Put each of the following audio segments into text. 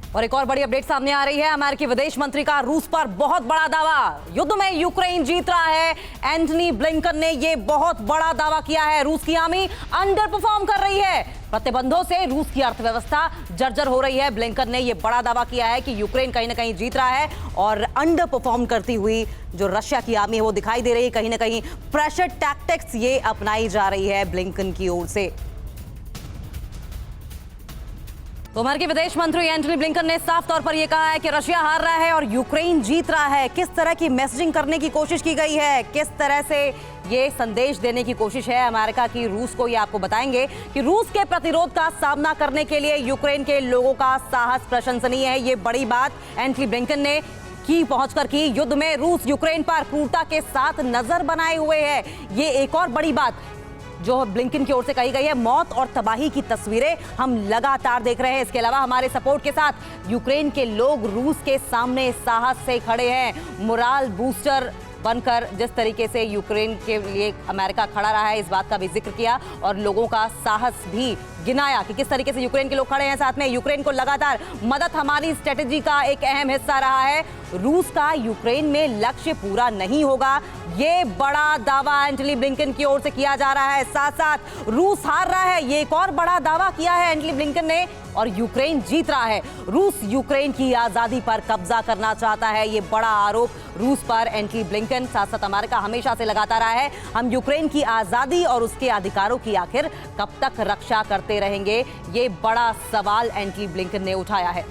और एक और बड़ी अपडेट सामने आ रही है। अमेरिकी विदेश मंत्री का रूस पर बहुत बड़ा दावा। युद्ध में यूक्रेन जीत रहा है। एंटनी ब्लिंकन ने यह बहुत बड़ा दावा किया है। रूस की आर्मी अंडर परफॉर्म कर रही है। प्रतिबंधों से रूस की अर्थव्यवस्था जर्जर हो रही है। ब्लिंकन ने यह बड़ा दावा किया है कि यूक्रेन कहीं ना कहीं जीत रहा है और अंडर परफॉर्म करती हुई जो रशिया की आर्मी है वो दिखाई दे रही है। कहीं ना कहीं प्रेशर टैक्टिक्स ये अपनाई जा रही है ब्लिंकन की ओर से। तो अमेरिकी विदेश मंत्री एंटनी ब्लिंकन ने साफ तौर पर यह कहा है कि रशिया हार रहा है और यूक्रेन जीत रहा है। किस तरह की मैसेजिंग करने की कोशिश की गई है, किस तरह से ये संदेश देने की कोशिश है अमेरिका की रूस को, ये आपको बताएंगे कि रूस के प्रतिरोध का सामना करने के लिए यूक्रेन के लोगों का साहस प्रशंसनीय है। ये बड़ी बात एंटनी ब्लिंकन ने की पहुंचकर की। युद्ध में रूस यूक्रेन पर क्रूरता के साथ नजर बनाए हुए है। ये एक और बड़ी बात जो ब्लिंकन की ओर से कही गई है। मौत और तबाही की तस्वीरें हम लगातार देख रहे हैं। इसके अलावा हमारे सपोर्ट के साथ यूक्रेन के लोग रूस के सामने साहस से खड़े हैं। मोराल बूस्टर बनकर जिस तरीके से यूक्रेन के लिए अमेरिका खड़ा रहा है, इस बात का भी जिक्र किया और लोगों का साहस भी गिनाया कि किस तरीके से यूक्रेन के लोग खड़े हैं साथ में। यूक्रेन को लगातार मदद हमारी स्ट्रेटेजी का एक अहम हिस्सा रहा है। रूस का यूक्रेन में लक्ष्य पूरा नहीं होगा, ये बड़ा दावा एंटनी ब्लिंकन की ओर से किया जा रहा है। साथ साथ रूस हार रहा है, ये एक और बड़ा दावा किया है एंटनी ब्लिंकन ने, और यूक्रेन जीत रहा है। रूस यूक्रेन की आजादी पर कब्जा करना चाहता है, ये बड़ा आरोप रूस पर एंटनी ब्लिंकन। साथ साथ अमेरिका हमेशा से लगाता रहा है हम यूक्रेन की आजादी और उसके अधिकारों की आखिर कब तक रक्षा करते रहेंगे, ये बड़ा सवाल एंटनी ब्लिंकन ने उठाया है।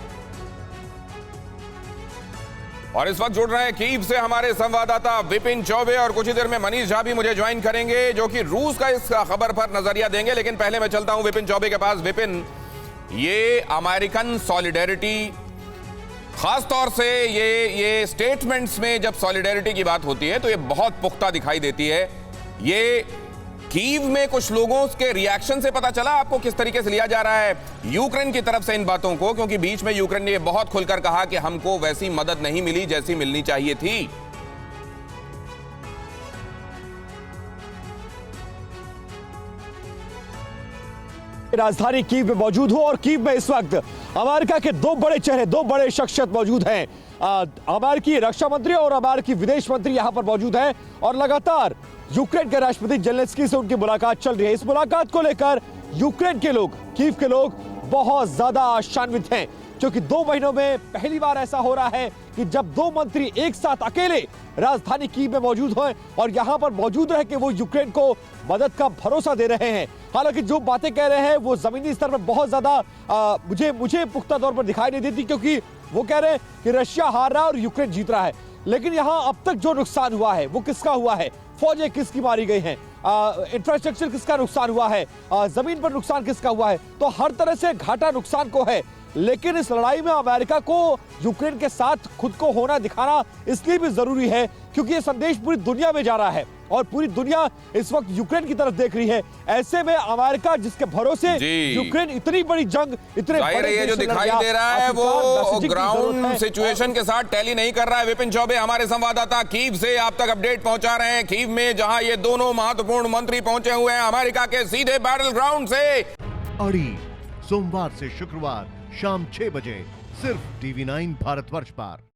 और इस वक्त जुड़ रहे हैं कीव से हमारे संवाददाता विपिन चौबे, और कुछ ही देर में मनीष झा भी मुझे ज्वाइन करेंगे जो कि रूस का इस खबर पर नजरिया देंगे। लेकिन पहले मैं चलता हूं विपिन चौबे के पास। विपिन, ये अमेरिकन सॉलिडेरिटी, खासतौर से ये स्टेटमेंट्स में जब सॉलिडेरिटी की बात होती है तो ये बहुत पुख्ता दिखाई देती है। ये कीव में कुछ लोगों के रिएक्शन से पता चला आपको किस तरीके से लिया जा रहा है यूक्रेन की तरफ से इन बातों को, क्योंकि बीच में यूक्रेन ने बहुत खुलकर कहा कि हमको वैसी मदद नहीं मिली जैसी मिलनी चाहिए थी। राजधानी कीव में मौजूद हूं और कीव में इस वक्त अमेरिका के दो बड़े चेहरे, दो बड़े शख्सियत मौजूद हैं। अमेरिकी रक्षा मंत्री और अमेरिकी विदेश मंत्री यहां पर मौजूद हैं और लगातार यूक्रेन के राष्ट्रपति जेलेंस्की से उनकी मुलाकात चल रही है। इस मुलाकात को लेकर यूक्रेन के लोग, कीव के लोग बहुत ज्यादा आशान्वित हैं, क्योंकि 2 महीनों में पहली बार ऐसा हो रहा है कि जब 2 मंत्री एक साथ अकेले राजधानी कीव में मौजूद हैं और यहां पर मौजूद रह के वो यूक्रेन को मदद का भरोसा दे रहे हैं। हालांकि जो बातें कह रहे हैं वो जमीनी स्तर पर बहुत ज्यादा मुझे पुख्ता तौर पर दिखाई नहीं देती, क्योंकि वो कह रहे हैं कि रशिया हार रहा है और यूक्रेन जीत रहा है। लेकिन यहां अब तक जो नुकसान हुआ है वो किसका हुआ है, फौजें किसकी मारी गई हैं, इंफ्रास्ट्रक्चर किसका नुकसान हुआ है, जमीन पर नुकसान किसका हुआ है, तो हर तरह से घाटा नुकसान को है। लेकिन इस लड़ाई में अमेरिका को यूक्रेन के साथ खुद को होना दिखाना इसलिए भी जरूरी है क्योंकि ये संदेश पूरी दुनिया में जा रहा है और पूरी दुनिया इस वक्त यूक्रेन की तरफ देख रही है। ऐसे में अमेरिका जिसके भरोसे यूक्रेन इतनी बड़ी जंग, इतने बड़े ये जो दिखाई दे रहा है वो ग्राउंड सिचुएशन के साथ टैली नहीं कर रहा है। विपिन चौबे हमारे संवाददाता कीव से आप तक अपडेट पहुंचा रहे हैं। कीव में जहां ये दोनों महत्वपूर्ण मंत्री पहुंचे हुए हैं अमेरिका के सीधे बैटल ग्राउंड से। अड़ी सोमवार से शुक्रवार शाम 6 बजे सिर्फ TV9 भारतवर्ष पर।